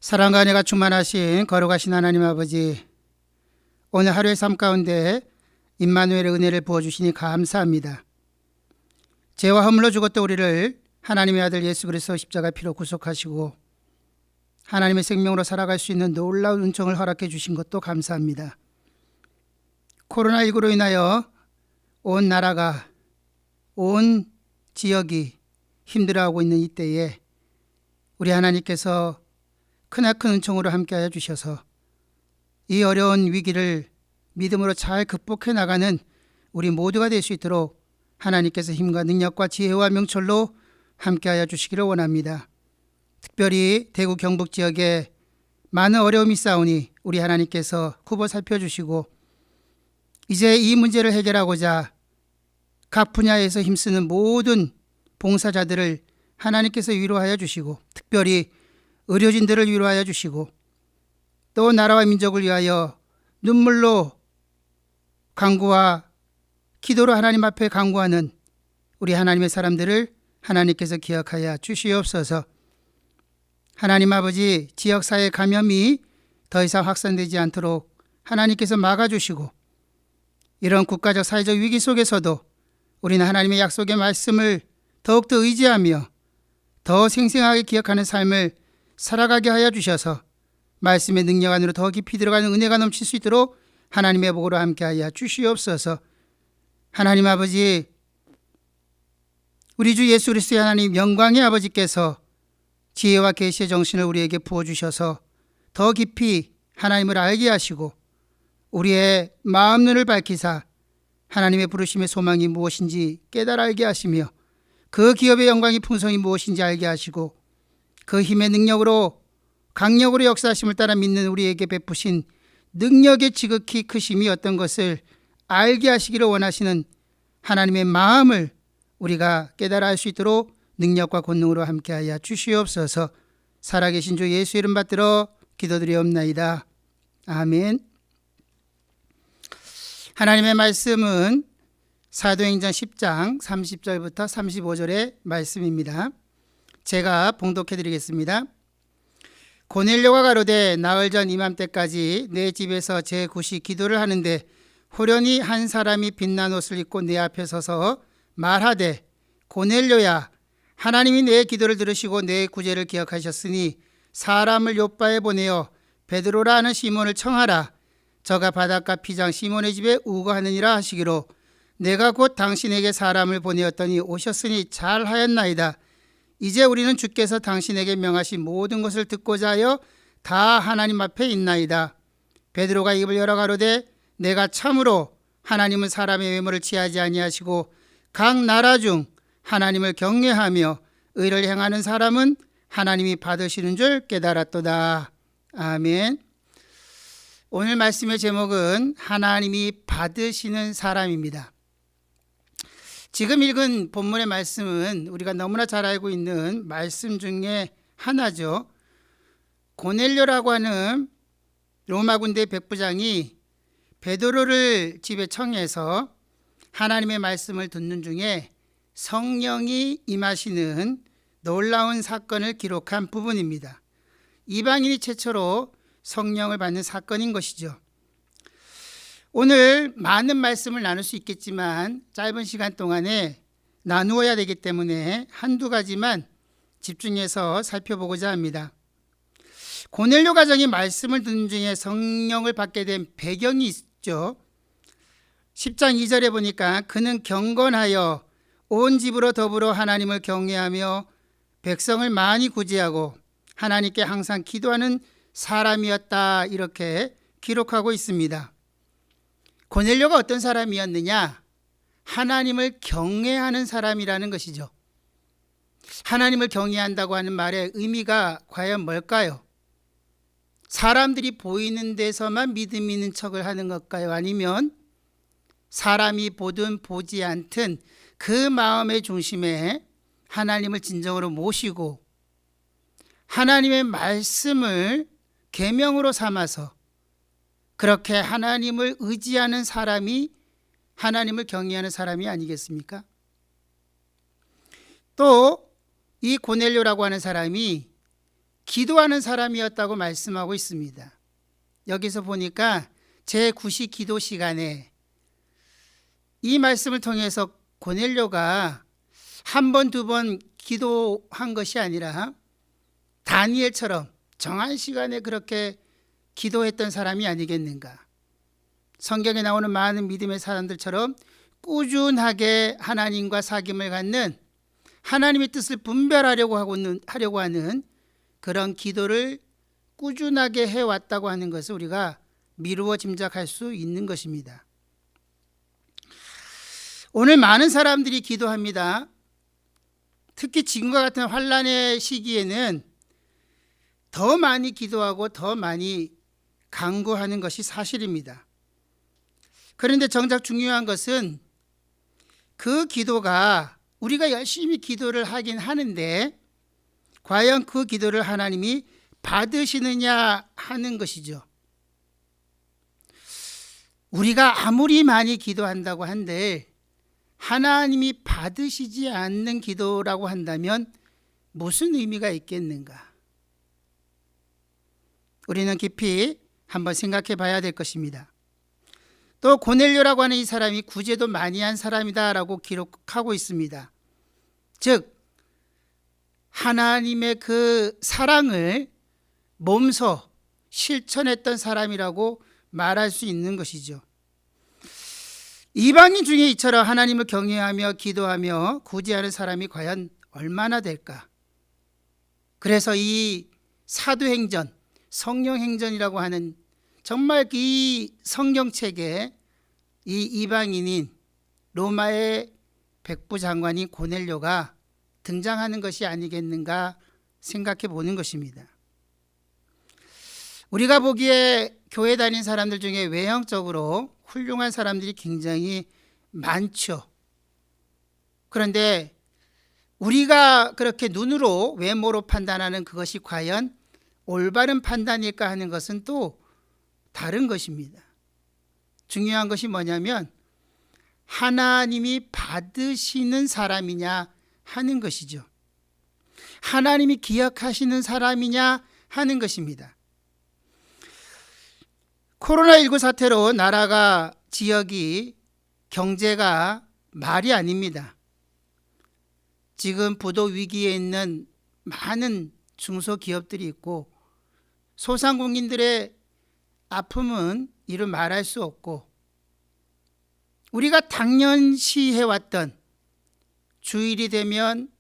사랑과 은혜가 충만하신 거룩하신 하나님 아버지, 오늘 하루의 삶 가운데 임마누엘의 은혜를 부어주시니 감사합니다. 죄와 허물로 죽었던 우리를 하나님의 아들 예수 그리스도 십자가 피로 구속하시고 하나님의 생명으로 살아갈 수 있는 놀라운 은총을 허락해 주신 것도 감사합니다. 코로나19로 인하여 온 나라가, 온 지역이 힘들어하고 있는 이때에 우리 하나님께서 크나큰 은총으로 함께하여 주셔서 이 어려운 위기를 믿음으로 잘 극복해 나가는 우리 모두가 될 수 있도록 하나님께서 힘과 능력과 지혜와 명철로 함께하여 주시기를 원합니다. 특별히 대구 경북 지역에 많은 어려움이 있사오니 우리 하나님께서 굽어 살펴주시고 이제 이 문제를 해결하고자 각 분야에서 힘쓰는 모든 봉사자들을 하나님께서 위로하여 주시고 특별히 의료진들을 위로하여 주시고 또 나라와 민족을 위하여 눈물로 간구와 기도로 하나님 앞에 간구하는 우리 하나님의 사람들을 하나님께서 기억하여 주시옵소서. 하나님 아버지, 지역사회 감염이 더 이상 확산되지 않도록 하나님께서 막아주시고 이런 국가적 사회적 위기 속에서도 우리는 하나님의 약속의 말씀을 더욱더 의지하며 더 생생하게 기억하는 삶을 살아가게 하여 주셔서 말씀의 능력 안으로 더 깊이 들어가는 은혜가 넘칠 수 있도록 하나님의 복으로 함께하여 주시옵소서. 하나님 아버지, 우리 주 예수 그리스도의 하나님 영광의 아버지께서 지혜와 계시의 정신을 우리에게 부어주셔서 더 깊이 하나님을 알게 하시고 우리의 마음 눈을 밝히사 하나님의 부르심의 소망이 무엇인지 깨달아 알게 하시며 그 기업의 영광이 풍성이 무엇인지 알게 하시고 그 힘의 능력으로 강력으로 역사하심을 따라 믿는 우리에게 베푸신 능력의 지극히 크심이 어떤 것을 알게 하시기를 원하시는 하나님의 마음을 우리가 깨달아 알 수 있도록 능력과 권능으로 함께하여 주시옵소서. 살아계신 주 예수 이름 받들어 기도드리옵나이다. 아멘. 하나님의 말씀은 사도행전 10장 30절부터 35절의 말씀입니다. 제가 봉독해 드리겠습니다. 고넬료가 가로되 나흘 전 이맘때까지 내 집에서 제9시 기도를 하는데 호련히 한 사람이 빛난 옷을 입고 내 앞에 서서 말하되 고넬료야, 하나님이 내 기도를 들으시고 내 구제를 기억하셨으니 사람을 요바에 보내어 베드로라 하는 시몬을 청하라. 저가 바닷가 피장 시몬의 집에 우거하느니라 하시기로 내가 곧 당신에게 사람을 보내었더니 오셨으니 잘하였나이다. 이제 우리는 주께서 당신에게 명하신 모든 것을 듣고자 하여 다 하나님 앞에 있나이다. 베드로가 입을 열어 가로되 내가 참으로 하나님은 사람의 외모를 취하지 아니하시고 각 나라 중 하나님을 경외하며 의를 행하는 사람은 하나님이 받으시는 줄 깨달았도다. 아멘. 오늘 말씀의 제목은 하나님이 받으시는 사람입니다. 지금 읽은 본문의 말씀은 우리가 너무나 잘 알고 있는 말씀 중에 하나죠. 고넬료라고 하는 로마 군대 백부장이 베드로를 집에 청해서 하나님의 말씀을 듣는 중에 성령이 임하시는 놀라운 사건을 기록한 부분입니다. 이방인이 최초로 성령을 받는 사건인 것이죠. 오늘 많은 말씀을 나눌 수 있겠지만 짧은 시간 동안에 나누어야 되기 때문에 한두 가지만 집중해서 살펴보고자 합니다. 고넬료 가정이 말씀을 듣는 중에 성령을 받게 된 배경이 있죠. 10장 2절에 보니까 그는 경건하여 온 집으로 더불어 하나님을 경외하며 백성을 많이 구제하고 하나님께 항상 기도하는 사람이었다, 이렇게 기록하고 있습니다. 고넬료가 어떤 사람이었느냐? 하나님을 경외하는 사람이라는 것이죠. 하나님을 경외한다고 하는 말의 의미가 과연 뭘까요? 사람들이 보이는 데서만 믿음 있는 척을 하는 걸까요? 아니면 사람이 보든 보지 않든 그 마음의 중심에 하나님을 진정으로 모시고 하나님의 말씀을 계명으로 삼아서 그렇게 하나님을 의지하는 사람이 하나님을 경외하는 사람이 아니겠습니까? 또 이 고넬료라고 하는 사람이 기도하는 사람이었다고 말씀하고 있습니다. 여기서 보니까 제9시 기도 시간에 이 말씀을 통해서 고넬료가 한 번, 두 번 기도한 것이 아니라 다니엘처럼 정한 시간에 그렇게 기도했던 사람이 아니겠는가. 성경에 나오는 많은 믿음의 사람들처럼 꾸준하게 하나님과 사귐을 갖는, 하나님의 뜻을 분별하려고 하는 그런 기도를 꾸준하게 해왔다고 하는 것을 우리가 미루어 짐작할 수 있는 것입니다. 오늘 많은 사람들이 기도합니다. 특히 지금과 같은 환난의 시기에는 더 많이 기도하고 더 많이 간구하는 것이 사실입니다. 그런데 정작 중요한 것은 그 기도가 우리가 열심히 기도를 하긴 하는데 과연 그 기도를 하나님이 받으시느냐 하는 것이죠. 우리가 아무리 많이 기도한다고 한들 하나님이 받으시지 않는 기도라고 한다면 무슨 의미가 있겠는가? 우리는 깊이 한번 생각해 봐야 될 것입니다. 또 고넬료라고 하는 이 사람이 구제도 많이 한 사람이다라고 기록하고 있습니다. 즉 하나님의 그 사랑을 몸소 실천했던 사람이라고 말할 수 있는 것이죠. 이방인 중에 이처럼 하나님을 경외하며 기도하며 구제하는 사람이 과연 얼마나 될까? 그래서 이 사도행전, 성령행전이라고 하는 정말 이 성경책에 이 이방인인 로마의 백부 장관인 고넬료가 등장하는 것이 아니겠는가 생각해 보는 것입니다. 우리가 보기에 교회 다닌 사람들 중에 외형적으로 훌륭한 사람들이 굉장히 많죠. 그런데 우리가 그렇게 눈으로 외모로 판단하는 그것이 과연 올바른 판단일까 하는 것은 또 다른 것입니다. 중요한 것이 뭐냐면 하나님이 받으시는 사람이냐 하는 것이죠. 하나님이 기억하시는 사람이냐 하는 것입니다. 코로나19 사태로 나라가, 지역이, 경제가 말이 아닙니다. 지금 부도 위기에 있는 많은 중소기업들이 있고 소상공인들의 아픔은 이루 말할 수 없고 우리가 당연시 해왔던 주일이 되면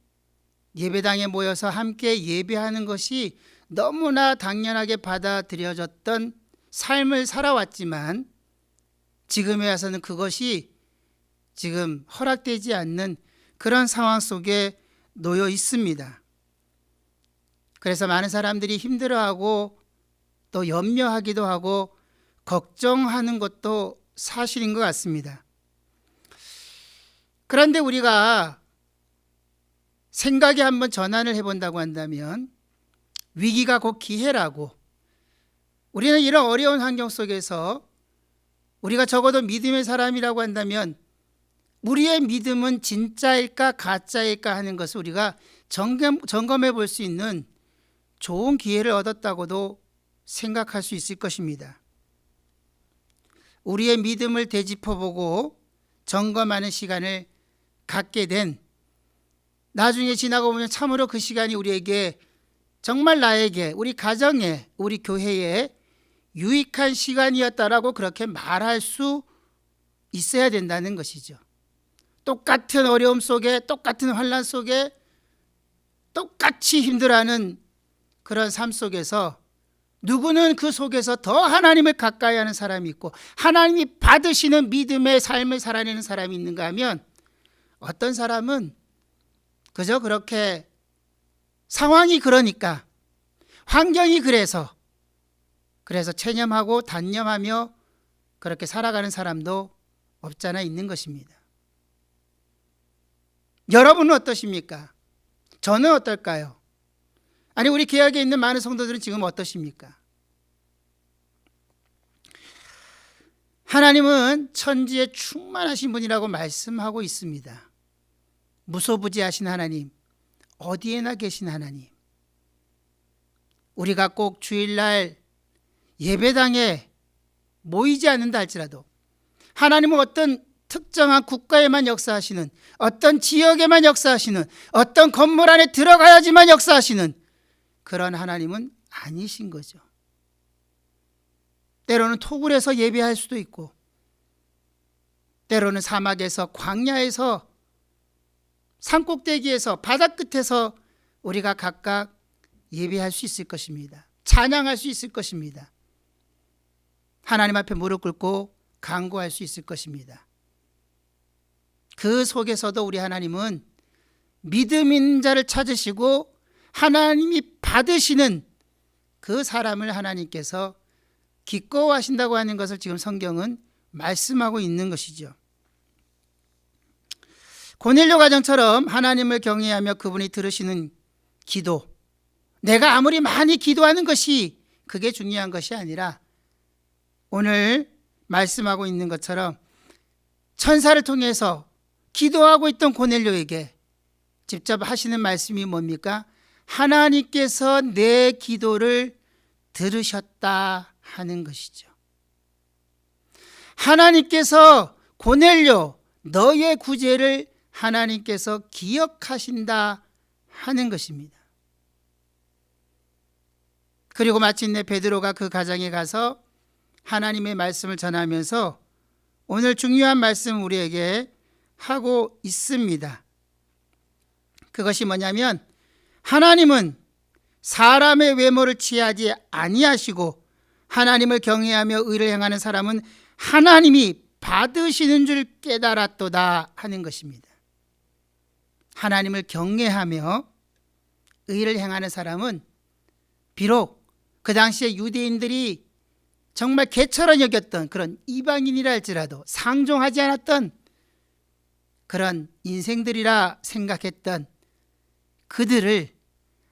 예배당에 모여서 함께 예배하는 것이 너무나 당연하게 받아들여졌던 삶을 살아왔지만 지금에 와서는 그것이 지금 허락되지 않는 그런 상황 속에 놓여 있습니다. 그래서 많은 사람들이 힘들어하고 또 염려하기도 하고 걱정하는 것도 사실인 것 같습니다. 그런데 우리가 생각에 한번 전환을 해본다고 한다면 위기가 곧 기회라고, 우리는 이런 어려운 환경 속에서 우리가 적어도 믿음의 사람이라고 한다면 우리의 믿음은 진짜일까 가짜일까 하는 것을 우리가 점검해 볼 수 있는 좋은 기회를 얻었다고도 생각할 수 있을 것입니다. 우리의 믿음을 되짚어보고 점검하는 시간을 갖게 된, 나중에 지나고 보면 참으로 그 시간이 우리에게 정말 나에게, 우리 가정에, 우리 교회에 유익한 시간이었다라고 그렇게 말할 수 있어야 된다는 것이죠. 똑같은 어려움 속에, 똑같은 환난 속에 똑같이 힘들어하는 그런 삶 속에서 누구는 그 속에서 더 하나님을 가까이 하는 사람이 있고 하나님이 받으시는 믿음의 삶을 살아내는 사람이 있는가 하면 어떤 사람은 그저 그렇게 상황이 그러니까, 환경이 그래서 체념하고 단념하며 그렇게 살아가는 사람도 없잖아 있는 것입니다. 여러분은 어떠십니까? 저는 어떨까요? 아니, 우리 교회에 있는 많은 성도들은 지금 어떠십니까? 하나님은 천지에 충만하신 분이라고 말씀하고 있습니다. 무소부지하신 하나님, 어디에나 계신 하나님. 우리가 꼭 주일날 예배당에 모이지 않는다 할지라도 하나님은 어떤 특정한 국가에만 역사하시는, 어떤 지역에만 역사하시는, 어떤 건물 안에 들어가야지만 역사하시는 그런 하나님은 아니신 거죠. 때로는 토굴에서 예배할 수도 있고, 때로는 사막에서, 광야에서, 산꼭대기에서, 바다 끝에서 우리가 각각 예배할 수 있을 것입니다. 찬양할 수 있을 것입니다. 하나님 앞에 무릎 꿇고 간구할 수 있을 것입니다. 그 속에서도 우리 하나님은 믿음 있는 자를 찾으시고 하나님이 받으시는 그 사람을 하나님께서 기꺼워하신다고 하는 것을 지금 성경은 말씀하고 있는 것이죠. 고넬료 가정처럼 하나님을 경외하며 그분이 들으시는 기도, 내가 아무리 많이 기도하는 것이 그게 중요한 것이 아니라 오늘 말씀하고 있는 것처럼 천사를 통해서 기도하고 있던 고넬료에게 직접 하시는 말씀이 뭡니까? 하나님께서 내 기도를 들으셨다 하는 것이죠. 하나님께서 고넬료 너의 구제를 하나님께서 기억하신다 하는 것입니다. 그리고 마침내 베드로가 그 가정에 가서 하나님의 말씀을 전하면서 오늘 중요한 말씀 우리에게 하고 있습니다. 그것이 뭐냐면 하나님은 사람의 외모를 취하지 아니하시고 하나님을 경외하며 의를 행하는 사람은 하나님이 받으시는 줄 깨달았도다 하는 것입니다. 하나님을 경외하며 의를 행하는 사람은 비록 그 당시에 유대인들이 정말 개처럼 여겼던 그런 이방인이라 할지라도 상종하지 않았던 그런 인생들이라 생각했던 그들을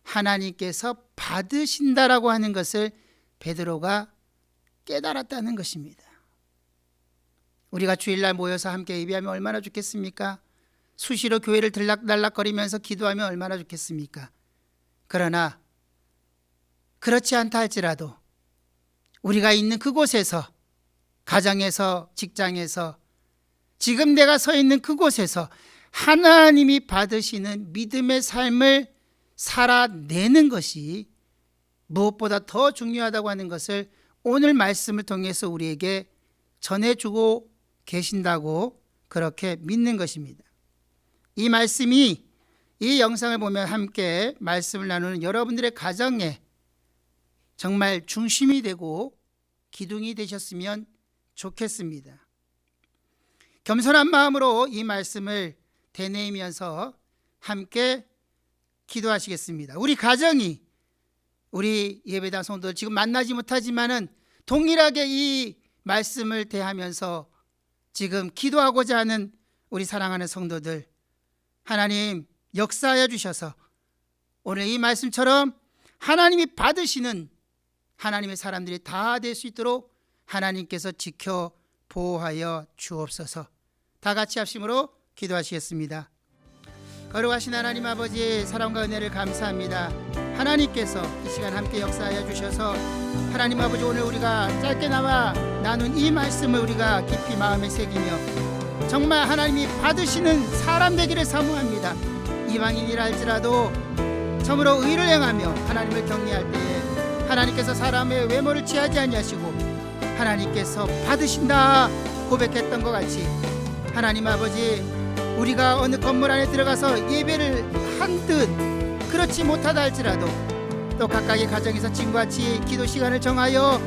하나님께서 받으신다라고 하는 것을 베드로가 깨달았다는 것입니다. 우리가 주일날 모여서 함께 예배하면 얼마나 좋겠습니까? 수시로 교회를 들락날락거리면서 기도하면 얼마나 좋겠습니까? 그러나 그렇지 않다 할지라도 우리가 있는 그곳에서, 가정에서, 직장에서, 지금 내가 서 있는 그곳에서 하나님이 받으시는 믿음의 삶을 살아내는 것이 무엇보다 더 중요하다고 하는 것을 오늘 말씀을 통해서 우리에게 전해주고 계신다고 그렇게 믿는 것입니다. 이 말씀이 이 영상을 보면 함께 말씀을 나누는 여러분들의 가정에 정말 중심이 되고 기둥이 되셨으면 좋겠습니다. 겸손한 마음으로 이 말씀을 되뇌이면서 함께 기도하시겠습니다. 우리 가정이, 우리 예배당 성도들 지금 만나지 못하지만은 동일하게 이 말씀을 대하면서 지금 기도하고자 하는 우리 사랑하는 성도들, 하나님 역사하여 주셔서 오늘 이 말씀처럼 하나님이 받으시는 하나님의 사람들이 다 될 수 있도록 하나님께서 지켜 보호하여 주옵소서. 다 같이 합심으로 기도하시겠습니다. 거룩하신 하나님 아버지, 사랑과 은혜를 감사합니다. 하나님께서 이 시간 함께 역사하여 주셔서 하나님 아버지, 오늘 우리가 짧게나마 나눈 이 말씀을 우리가 깊이 마음에 새기며 정말 하나님이 받으시는 사람 되기를 사모합니다. 이방인이라 할지라도 참으로 의를 행하며 하나님을 경외할 때에 하나님께서 사람의 외모를 취하지 아니하시고 하나님께서 받으신다 고백했던 것 같이 하나님 아버지, 우리가 어느 건물 안에 들어가서 예배를 한 듯 그렇지 못하다 할지라도 또 각각의 가정에서 지금같이 기도 시간을 정하여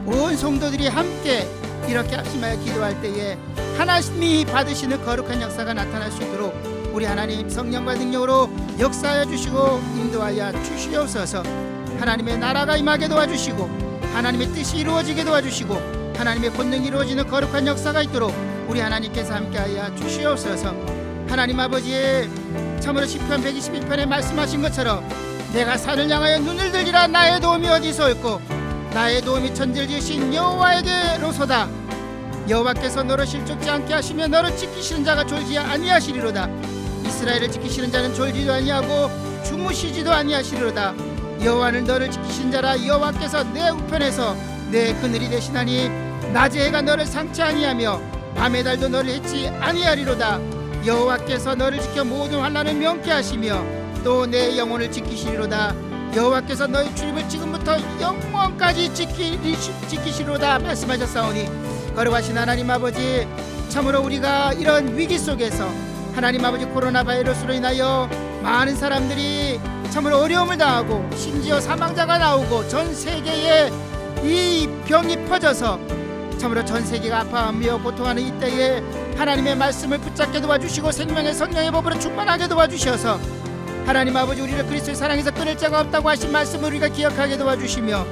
온 성도들이 함께 이렇게 합심하여 기도할 때에 하나님이 받으시는 거룩한 역사가 나타날 수 있도록 우리 하나님 성령과 능력으로 역사하여 주시고 인도하여 주시옵소서. 하나님의 나라가 임하게 도와주시고 하나님의 뜻이 이루어지게 도와주시고 하나님의 본능이 이루어지는 거룩한 역사가 있도록 우리 하나님께서 함께하여 주시옵소서. 하나님 아버지, 참으로 시편 121편에 말씀하신 것처럼 내가 산을 향하여 눈을 들리라. 나의 도움이 어디서 올꼬? 나의 도움이 천지를 지으신 여호와에게로소다. 여호와께서 너를 실족지 않게 하시며 너를 지키시는 자가 졸지 아니하시리로다. 이스라엘을 지키시는 자는 졸지도 아니하고 주무시지도 아니하시리로다. 여호와는 너를 지키신 자라. 여호와께서 내 우편에서 내 그늘이 되시나니 낮의 해가 너를 상치 아니하며 밤의 달도 너를 해치 아니하리로다. 여호와께서 너를 지켜 모든 환난을 명케 하시며 또 내 영혼을 지키시리로다. 여호와께서 너희 출입을 지금부터 영원까지 지키시리로다 말씀하셨사오니, 거룩하신 하나님 아버지, 참으로 우리가 이런 위기 속에서 하나님 아버지 코로나 바이러스로 인하여 많은 사람들이 참으로 어려움을 당하고 심지어 사망자가 나오고 전 세계에 이 병이 퍼져서 참으로 전 세계가 아파하며 고통하는 이때에 하나님의 말씀을 붙잡게 도와주시고 생명의 성령의 법으로 충만하게 도와주셔서 하나님 아버지, 우리를 그리스도의 사랑에서 끊을 자가 없다고 하신 말씀을 우리가 기억하게 도와주시며,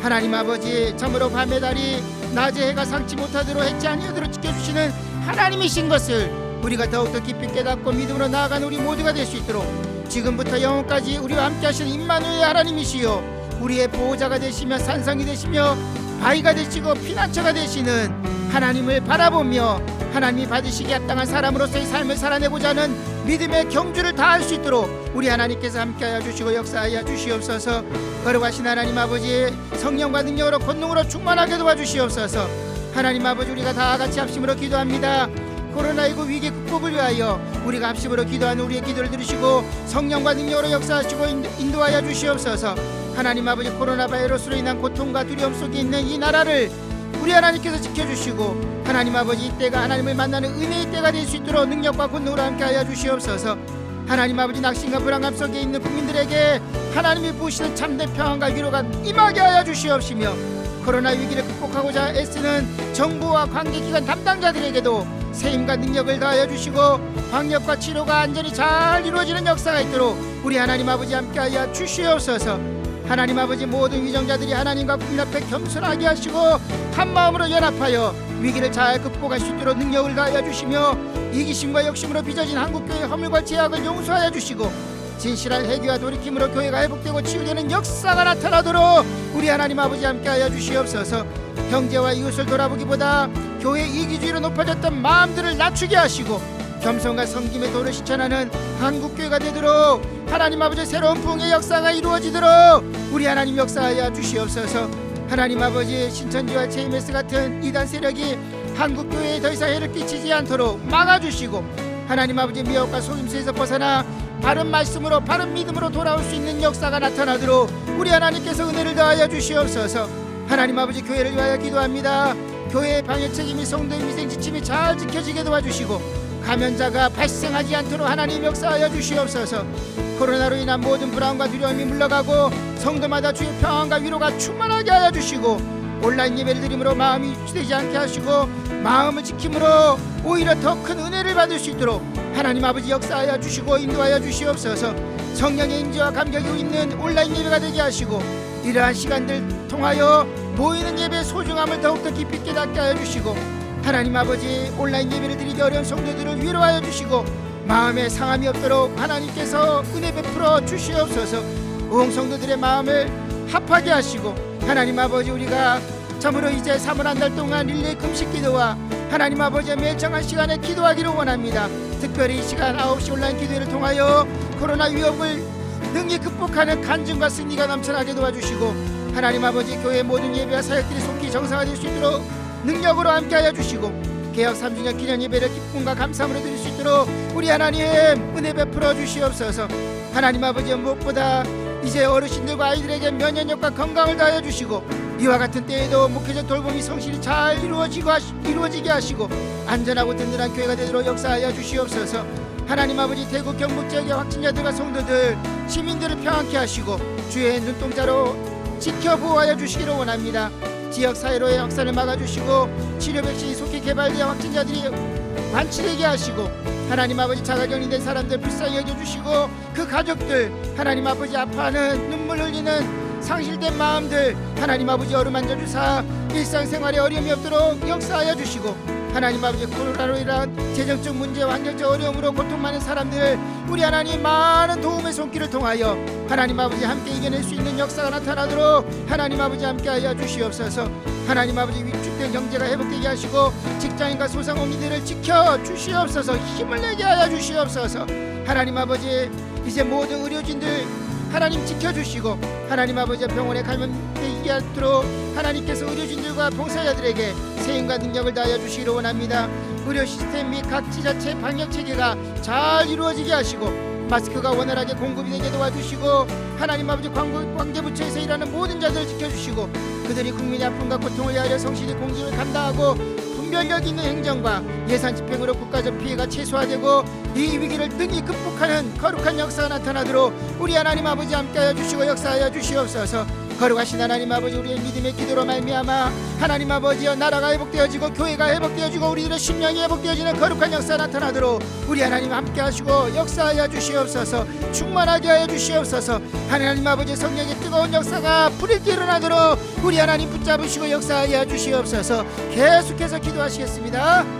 하나님 아버지, 참으로 밤의 달이 낮의 해가 상치 못하도록 해치 아니하도록 지켜주시는 하나님이신 것을 우리가 더욱더 깊이 깨닫고 믿음으로 나아가는 우리 모두가 될 수 있도록 지금부터 영원까지 우리와 함께 하시는 임마누엘 하나님이시요 우리의 보호자가 되시며 산성이 되시며 바위가 되시고 피난처가 되시는 하나님을 바라보며 하나님이 받으시기에 합당한 사람으로서의 삶을 살아내고자 하는 믿음의 경주를 다할 수 있도록 우리 하나님께서 함께하여 주시고 역사하여 주시옵소서. 거룩하신 하나님 아버지, 성령과 능력으로 권능으로 충만하게 도와주시옵소서. 하나님 아버지, 우리가 다 같이 합심으로 기도합니다. 코로나19 위기 극복을 위하여 우리가 합심으로 기도하는 우리의 기도를 들으시고 성령과 능력으로 역사하시고 인도하여 주시옵소서. 하나님 아버지, 코로나 바이러스로 인한 고통과 두려움 속에 있는 이 나라를 우리 하나님께서 지켜주시고 하나님 아버지, 이때가 하나님을 만나는 은혜의 때가 될 수 있도록 능력과 권능으로 함께하여 주시옵소서. 하나님 아버지, 낙심과 불안감 속에 있는 국민들에게 하나님이 부으시는 참된 평안과 위로가 임하게 하여 주시옵시며, 코로나 위기를 극복하고자 애쓰는 정부와 관계기관 담당자들에게도 세임과 능력을 더하여 주시고 방역과 치료가 안전히 잘 이루어지는 역사가 있도록 우리 하나님 아버지 함께하여 주시옵소서. 하나님 아버지, 모든 위정자들이 하나님과 국민 앞에 겸손하게 하시고 한 마음으로 연합하여 위기를 잘 극복할 수 있도록 능력을 가하여 주시며, 이기심과 욕심으로 빚어진 한국교회의 허물과 죄악을 용서하여 주시고 진실한 회개와 돌이킴으로 교회가 회복되고 치유되는 역사가 나타나도록 우리 하나님 아버지 함께하여 주시옵소서. 형제와 이웃을 돌아보기보다 교회 이기주의로 높아졌던 마음들을 낮추게 하시고 겸손과 섬김의 도를 실천하는 한국교회가 되도록 하나님 아버지, 새로운 부흥의 역사가 이루어지도록 우리 하나님 역사하여 주시옵소서. 하나님 아버지, 신천지와 JMS 같은 이단 세력이 한국교회에 더 이상 해를 끼치지 않도록 막아주시고 하나님 아버지, 미혹과 속임수에서 벗어나 바른 말씀으로 바른 믿음으로 돌아올 수 있는 역사가 나타나도록 우리 하나님께서 은혜를 더하여 주시옵소서. 하나님 아버지, 교회를 위하여 기도합니다. 교회의 방역 책임이 성도의 위생 지침이 잘 지켜지게 도와주시고 감염자가 발생하지 않도록 하나님 역사하여 주시옵소서. 코로나로 인한 모든 불안과 두려움이 물러가고 성도마다 주의 평안과 위로가 충만하게 하여 주시고 온라인 예배를 드림으로 마음이 유치되지 않게 하시고 마음을 지킴으로 오히려 더 큰 은혜를 받을 수 있도록 하나님 아버지 역사하여 주시고 인도하여 주시옵소서. 성령의 임재와 감격이 있는 온라인 예배가 되게 하시고 이러한 시간들 통하여 모이는 예배의 소중함을 더욱더 깊이 깨닫게 하여 주시고 하나님 아버지, 온라인 예배를 드리기 어려운 성도들을 위로하여 주시고 마음에 상함이 없도록 하나님께서 은혜 베풀어 주시옵소서. 온 성도들의 마음을 합하게 하시고 하나님 아버지, 우리가 참으로 이제 3월 한 달 동안 릴레이 금식 기도와 하나님 아버지의 매정한 시간에 기도하기를 원합니다. 특별히 이 시간 9시 온라인 기도회를 통하여 코로나 위협을 능히 극복하는 간증과 승리가 넘쳐나게 도와주시고 하나님 아버지, 교회 모든 예배와 사역들이 속히 정상화될 수 있도록 능력으로 함께하여 주시고 개혁 3주년 기념 예배를 기쁨과 감사함으로 드릴 수 있도록 우리 하나님 은혜 베풀어 주시옵소서. 하나님 아버지, 무엇보다 이제 어르신들과 아이들에게 면역력과 건강을 다하여 주시고 이와 같은 때에도 목회적 돌봄이 성실히 잘 이루어지게 하시고 안전하고 든든한 교회가 되도록 역사하여 주시옵소서. 하나님 아버지, 대구 경북 지역의 확진자들과 성도들 시민들을 평안케 하시고 주의 눈동자로 지켜보호하여 주시기를 원합니다. 지역 사회로의 확산을 막아주시고 치료 백신이 속히 개발되어 확진자들이 완치되게 하시고 하나님 아버지, 자가격리된 사람들 불쌍히 여겨주시고 그 가족들 하나님 아버지, 아파하는 눈물 흘리는 상실된 마음들 하나님 아버지 어루만져 주사 일상생활에 어려움이 없도록 역사하여 주시고 하나님 아버지, 코로나로 인한 재정적 문제, 환경적 어려움으로 고통 많은 사람들 우리 하나님 많은 도움의 손길을 통하여 하나님 아버지 함께 이겨낼 수 있는 역사가 나타나도록 하나님 아버지 함께하여 주시옵소서. 하나님 아버지, 위축된 경제가 회복되게 하시고 직장인과 소상공인들을 지켜 주시옵소서. 힘을 내게 하여 주시옵소서. 하나님 아버지, 이제 모든 의료진들 하나님 지켜주시고 하나님 아버지 병원에 감염되지 않도록 하나님께서 의료진들과 봉사자들에게 세임과 능력을 다하여 주시기를 원합니다. 의료 시스템 및 각 지자체 방역 체계가 잘 이루어지게 하시고 마스크가 원활하게 공급이 되게 도와주시고 하나님 아버지 관계부처에서 일하는 모든 자들을 지켜주시고 그들이 국민의 아픔과 고통을 위하여 성실히 공직을 감당하고 분별력 있는 행정과 예산 집행으로 국가적 피해가 최소화되고 이 위기를 능히 극복하는 거룩한 역사가 나타나도록 우리 하나님 아버지 함께하여 주시고 역사하여 주시옵소서. 거룩하신 하나님 아버지, 우리의 믿음의 기도로 말미암아 하나님 아버지여 나라가 회복되어지고 교회가 회복되어지고 우리들의 심령이 회복되어지는 거룩한 역사가 나타나도록 우리 하나님 함께하시고 역사하여 주시옵소서. 충만하게 하여 주시옵소서. 하나님 아버지 성령의 뜨거운 역사가 불일게 일어나도록 우리 하나님 붙잡으시고 역사하여 주시옵소서. 계속해서 기도하시겠습니다.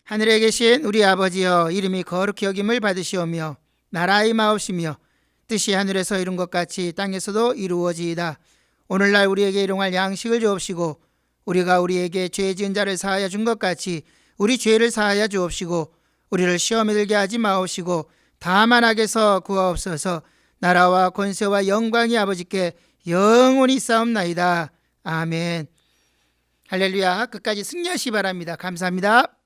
하늘에 계신 우리 아버지여, 이름이 거룩히 여김을 받으시오며 나라의 마옵시며 뜻이 하늘에서 이룬 것 같이 땅에서도 이루어지이다. 오늘날 우리에게 일용할 양식을 주옵시고 우리가 우리에게 죄 지은 자를 사하여 준 것 같이 우리 죄를 사하여 주옵시고 우리를 시험에 들게 하지 마옵시고 다만 악에서 구하옵소서. 나라와 권세와 영광이 아버지께 영원히 싸움나이다. 아멘. 할렐루야. 끝까지 승리하시기 바랍니다. 감사합니다.